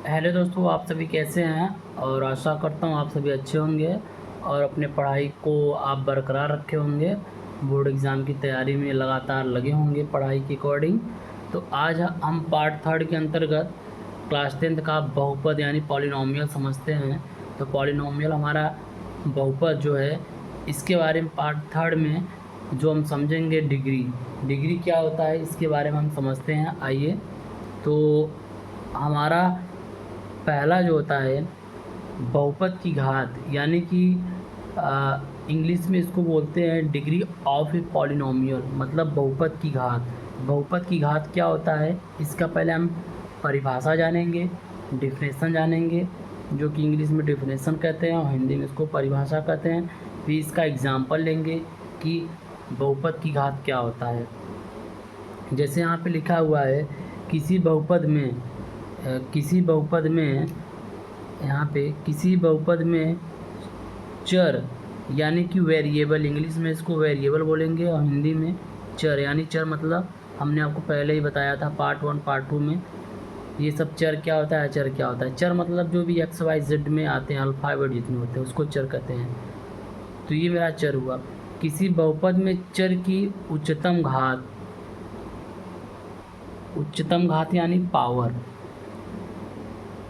Hello दोस्तों, आप सभी कैसे हैं। और आशा करता हूँ आप सभी अच्छे होंगे और अपने पढ़ाई को आप बरकरार रखे होंगे। बोर्ड एग्ज़ाम की तैयारी में लगातार लगे होंगे पढ़ाई के अकॉर्डिंग। तो आज हम पार्ट थर्ड के अंतर्गत क्लास 10th का बहुपद यानी पॉलिनॉमियल समझते हैं। तो पॉलिनॉमियल हमारा बहुपद जो है, इसके बारे में पार्ट थर्ड में जो हम समझेंगे डिग्री क्या होता है, इसके बारे में हम समझते हैं। आइए, तो हमारा पहला जो होता है बहुपद की घात, यानी कि इंग्लिश में इसको बोलते हैं डिग्री ऑफ ए पॉलिनोमियल, मतलब बहुपद की घात। बहुपद की घात क्या होता है, इसका पहले हम परिभाषा जानेंगे, डिफिनेशन जानेंगे, जो कि इंग्लिश में डिफिनेशन कहते हैं और हिंदी में इसको परिभाषा कहते हैं। फिर इसका एग्जाम्पल लेंगे कि बहुपद की घात क्या होता है। जैसे यहाँ पे लिखा हुआ है, किसी बहुपद में किसी बहुपद में चर यानी कि वेरिएबल, इंग्लिश में इसको वेरिएबल बोलेंगे और हिंदी में चर, यानी चर मतलब हमने आपको पहले ही बताया था पार्ट 1 पार्ट 2 में। ये सब चर क्या होता है, चर क्या होता है। चर मतलब जो भी एक्स वाई जेड में आते हैं, अल्फ़ाबेट जितने होते हैं उसको चर कहते हैं। तो ये मेरा चर हुआ। किसी बहुपद में चर की उच्चतम घात यानी पावर।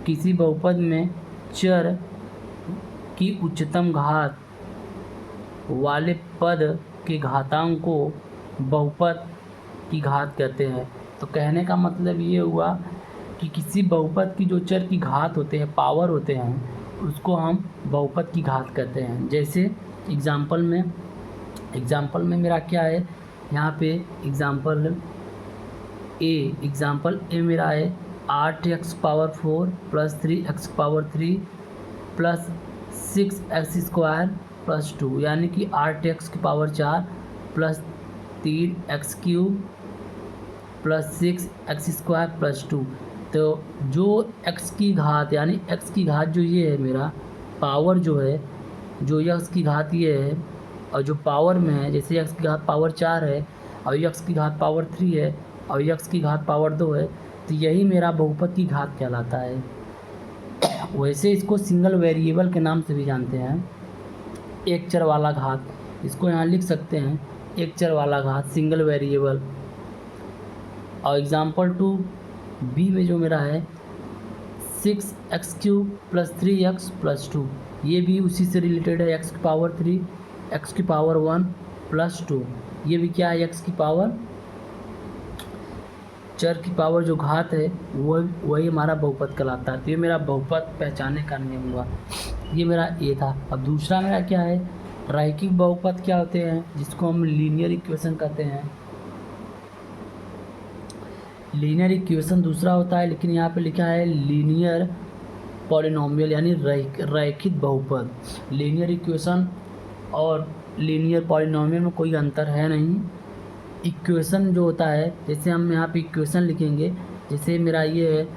किसी बहुपद में चर की उच्चतम घात वाले पद के घातांक को बहुपद की घात कहते हैं। तो कहने का मतलब ये हुआ कि किसी बहुपद की जो चर की घात होते हैं, पावर होते हैं, उसको हम बहुपद की घात कहते हैं। जैसे एग्जाम्पल में मेरा क्या है, यहाँ पे एग्जाम्पल ए मेरा है 8x⁴ + 3x⁴ प्लस 6x² + 2, यानी कि 8x⁴ plus 3x³ plus 6x² + 2। तो जो x की घात यानी x की घात जो ये है, मेरा पावर जो है, जो x की घात ये है, और जो पावर में है, जैसे x की घात पावर 4 है और x की घात पावर 3 है और x की घात पावर 2 है, तो यही मेरा बहुपद की घात कहलाता है। वैसे इसको सिंगल वेरिएबल के नाम से भी जानते हैं, एक चर वाला घात। इसको यहाँ लिख सकते हैं, एक चर वाला घात, सिंगल वेरिएबल। और एग्जाम्पल 2 बी में जो मेरा है 6x³ + 3x + 2, ये भी उसी से रिलेटेड है। x⁴, x⁴ 1 + 2, ये भी क्या है, x की पावर, चर की पावर जो घात है वही हमारा बहुपद कहलाता है। तो ये मेरा बहुपद पहचानने का नियम हुआ। ये मेरा ए था। अब दूसरा मेरा क्या है, रैखिक बहुपद क्या होते हैं, जिसको हम लीनियर इक्वेशन कहते हैं। लीनियर इक्वेशन दूसरा होता है, लेकिन यहाँ पे लिखा है लीनियर पॉलिनोमियल यानी रैखिक बहुपद। लीनियर इक्वेशन और लीनियर पॉलिनोमियल में कोई अंतर है नहीं। इक्वेशन जो होता है, जैसे हम यहाँ पे इक्वेशन लिखेंगे, जैसे मेरा ये है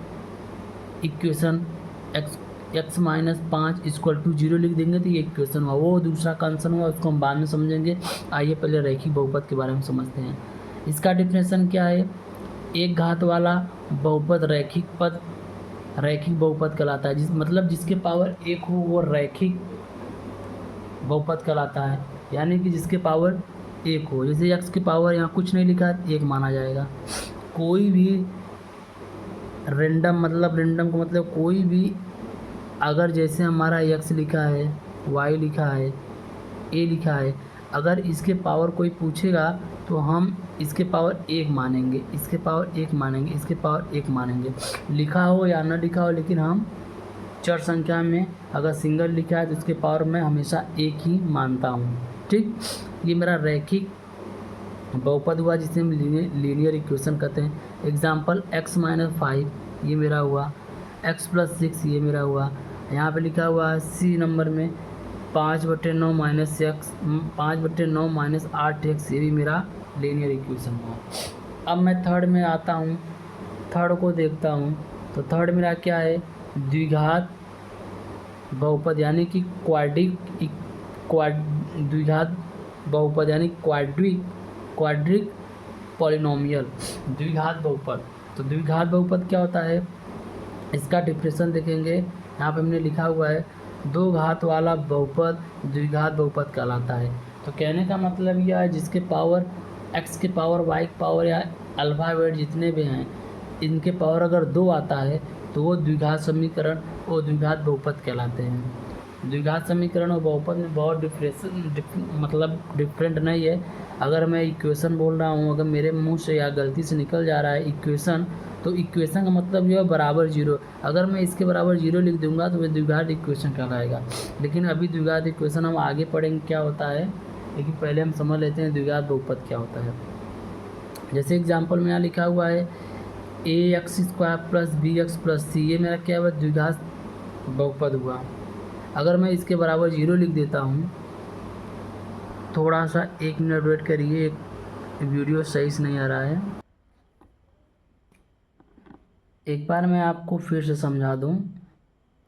इक्वेशन x - 5 = 0 लिख देंगे तो ये इक्वेशन हुआ। वो दूसरा कंसेप्ट हुआ, उसको हम बाद में समझेंगे। आइए पहले रैखिक बहुपद के बारे में समझते हैं। इसका डिफिनेशन क्या है, एक घात वाला बहुपद रैखिक बहुपद कहलाता है। मतलब जिसके पावर 1 हो वो रैखिक बहुपद कहलाता है, यानी कि जिसके पावर 1 हो। जैसे x की पावर यहाँ कुछ नहीं लिखा है, 1 माना जाएगा। कोई भी रेंडम को मतलब कोई भी, अगर जैसे हमारा x लिखा है, y लिखा है, a लिखा है, अगर इसके पावर कोई पूछेगा तो हम इसके पावर 1 मानेंगे, इसके पावर 1 मानेंगे, इसके पावर 1 मानेंगे, लिखा हो या ना लिखा हो। लेकिन हम चर संख्या में अगर सिंगल लिखा है तो इसके पावर मैं हमेशा 1 ही मानता हूँ। ठीक, ये मेरा रैखिक बहुपद हुआ, जिसे हम लीनियर इक्वेशन कहते हैं। एग्जाम्पल x - 5 ये मेरा हुआ, x + 6 ये मेरा हुआ। यहाँ पे लिखा हुआ है सी नंबर में 5/9 - 8x, ये भी मेरा लीनियर इक्वेशन हुआ। अब मैं थर्ड में आता हूँ, थर्ड को देखता हूँ। तो थर्ड मेरा क्या है, द्विघात बहुपद यानी कि द्विघात बहुपद यानी क्वाड्रिक पॉलिनोमियल, द्विघात बहुपद। तो द्विघात बहुपद क्या होता है, इसका डिफरेंशियल देखेंगे, यहाँ पे हमने लिखा हुआ है दो घात वाला बहुपद द्विघात बहुपद कहलाता है। तो कहने का मतलब यह है जिसके पावर x के पावर y के पावर या अल्फा वेट जितने भी हैं इनके पावर अगर 2 आता है तो वो द्विघात समीकरण वो द्विघात बहुपद कहलाते हैं। द्विघात समीकरण और बहुपद में बहुत डिफरेंट नहीं है। अगर मैं इक्वेशन बोल रहा हूँ, अगर मेरे मुंह से या गलती से निकल जा रहा है इक्वेशन, तो इक्वेशन का मतलब ये है बराबर जीरो। अगर मैं इसके बराबर जीरो लिख दूंगा तो वह द्विघात इक्वेशन कहलाएगा। लेकिन अभी द्विघात इक्वेशन हम आगे पढ़ेंगे क्या होता है, लेकिन पहले हम समझ लेते हैं द्विघात बहुपद क्या होता है। जैसे एग्जाम्पल में यहाँ लिखा हुआ है ax² plus bx plus c, ये मेरा क्या हुआ द्विघात बहुपद हुआ। अगर मैं इसके बराबर जीरो लिख देता हूँ, थोड़ा सा 1 मिनट वेट करिए, एक वीडियो सही से नहीं आ रहा है। एक बार मैं आपको फिर से समझा दूं,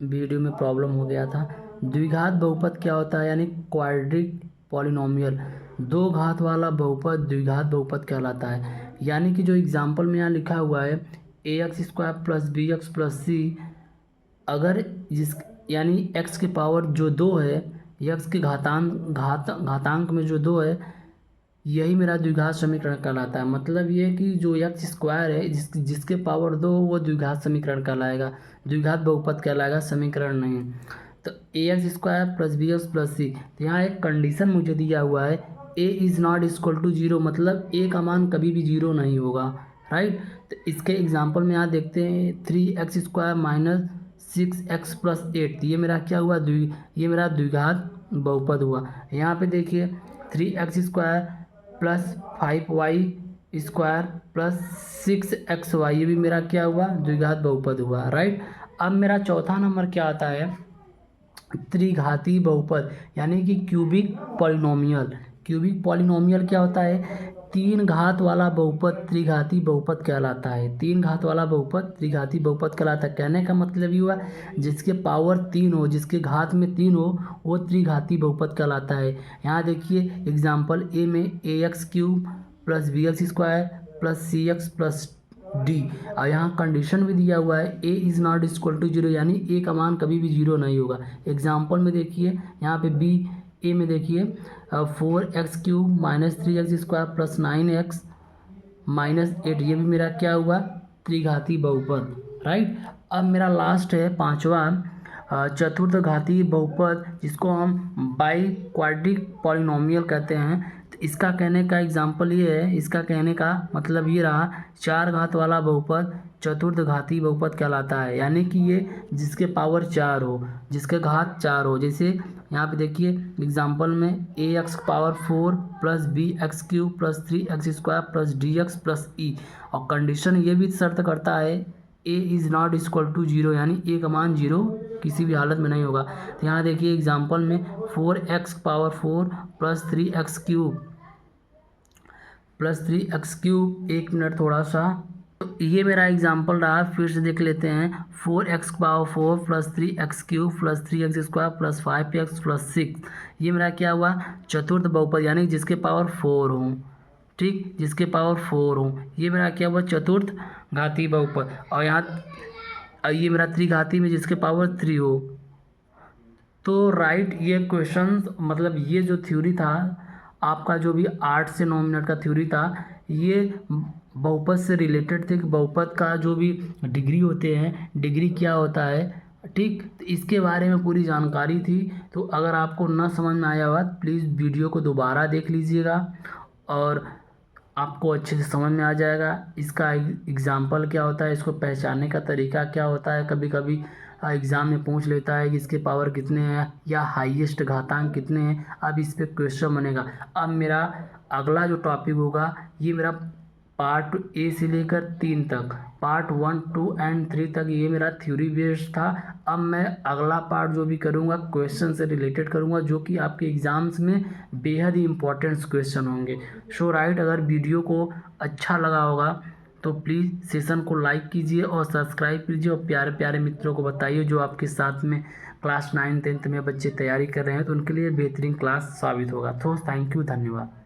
वीडियो में प्रॉब्लम हो गया था। द्विघात बहुपद क्या होता है, यानी क्वाड्रिक पॉलिनोमियल, दो घात वाला बहुपद द्विघात बहुपद कहलाता है। यानी कि जो एग्जाम्पल में यहाँ लिखा हुआ है ax² plus bx plus c, अगर जिस यानी x के पावर जो 2 है, x के घातांक में जो 2 है, यही मेरा द्विघात समीकरण कहलाता है। मतलब ये कि जो x² है जिसके पावर 2 वो द्विघात समीकरण कहलाएगा, द्विघात बहुपद कहलाएगा, समीकरण नहीं। तो ax² plus bx plus c, तो यहाँ एक कंडीशन मुझे दिया हुआ है a is not equal to zero, मतलब a का मान कभी भी जीरो नहीं होगा, राइट। तो इसके एग्जाम्पल में यहाँ देखते हैं 3x² माइनस 6x प्लस 8, ये मेरा क्या हुआ ये मेरा द्विघात बहुपद हुआ। यहाँ पे देखिए 3x² plus 5y² plus 6xy, ये भी मेरा क्या हुआ द्विघात बहुपद हुआ, राइट। अब मेरा चौथा नंबर क्या आता है, त्रिघाती बहुपद, यानी कि क्यूबिक पॉलिनोमियल। क्यूबिक पॉलिनोमियल क्या होता है, 3 घात वाला बहुपद त्रिघाती बहुपद कहलाता है। 3 घात वाला बहुपद त्रिघाती बहुपद कहलाता है। कहने का मतलब ये हुआ जिसके पावर 3 हो, जिसके घात में 3 हो, वो त्रिघाती बहुपद कहलाता है। यहाँ देखिए एग्जाम्पल ए में ax³ plus bx² plus cx plus d, और यहाँ कंडीशन भी दिया हुआ है a is not equal to zero, यानी a का मान कभी भी जीरो नहीं होगा। एग्जाम्पल में देखिए यहाँ पे a में देखिए 4x³ minus 3x² plus 9x minus 8, ये भी मेरा क्या हुआ त्रिघाती बहुपद, राइट। अब मेरा लास्ट है पांचवा चतुर्थ घाती बहुपद, जिसको हम बाई क्वाड्रिक पॉलिनोमियल कहते हैं। तो इसका कहने का एग्जाम्पल ये है, इसका कहने का मतलब ये रहा 4 घात वाला बहुपद चतुर्थ घाती बहुपद कहलाता है। यानी कि ये जिसके पावर 4 हो, जिसके घात 4 हो। जैसे यहाँ पे देखिए एग्जाम्पल में ax power 4 plus bx³ plus 3x² plus dx plus e, और कंडीशन ये भी शर्त करता है a is not equal to zero, यानी a का मान जीरो किसी भी हालत में नहीं होगा। तो यहाँ देखिए एग्जाम्पल में 4x power 4 plus 3x³ plus 3x³, 1 minute थोड़ा सा, तो ये मेरा एग्जाम्पल रहा। फिर से देख लेते हैं 4x power 4 plus 3x³ plus 3x² plus 5x plus 6, ये मेरा क्या हुआ चतुर्थ बहुपद, यानी जिसके पावर 4 हो, ठीक, जिसके पावर 4 हो, ये मेरा क्या हुआ चतुर्थ घाती बहुपद। और यहाँ ये मेरा त्रिघाती में जिसके पावर 3 हो। तो राइट, ये क्वेश्चन मतलब ये जो थ्योरी था आपका, जो भी 8 से 9 मिनट का थ्योरी था, ये बहुपद से रिलेटेड थे कि बहुपद का जो भी डिग्री होते हैं, डिग्री क्या होता है, ठीक, तो इसके बारे में पूरी जानकारी थी। तो अगर आपको ना समझ में आया हुआ प्लीज़ वीडियो को दोबारा देख लीजिएगा और आपको अच्छे से समझ में आ जाएगा। इसका एग्जाम्पल क्या होता है, इसको पहचानने का तरीका क्या होता है। कभी कभी एग्ज़ाम में पूछ लेता है कि इसके पावर कितने हैं या हाईएस्ट घातांक कितने हैं। अब इस पर क्वेश्चन बनेगा। अब मेरा अगला जो टॉपिक होगा, ये मेरा पार्ट ए से लेकर 3 तक, पार्ट 1, 2 एंड 3 तक ये मेरा थ्योरी बेस्ड था। अब मैं अगला पार्ट जो भी करूँगा क्वेश्चन से रिलेटेड करूँगा, जो कि आपके एग्ज़ाम्स में बेहद ही इंपॉर्टेंट क्वेश्चन होंगे। सो राइट, अगर वीडियो को अच्छा लगा होगा तो प्लीज़ सेशन को लाइक कीजिए और सब्सक्राइब कीजिए, और प्यारे प्यारे मित्रों को बताइए जो आपके साथ में क्लास 9, 10th में बच्चे तैयारी कर रहे हैं, तो उनके लिए बेहतरीन क्लास साबित होगा। तो थैंक यू, धन्यवाद।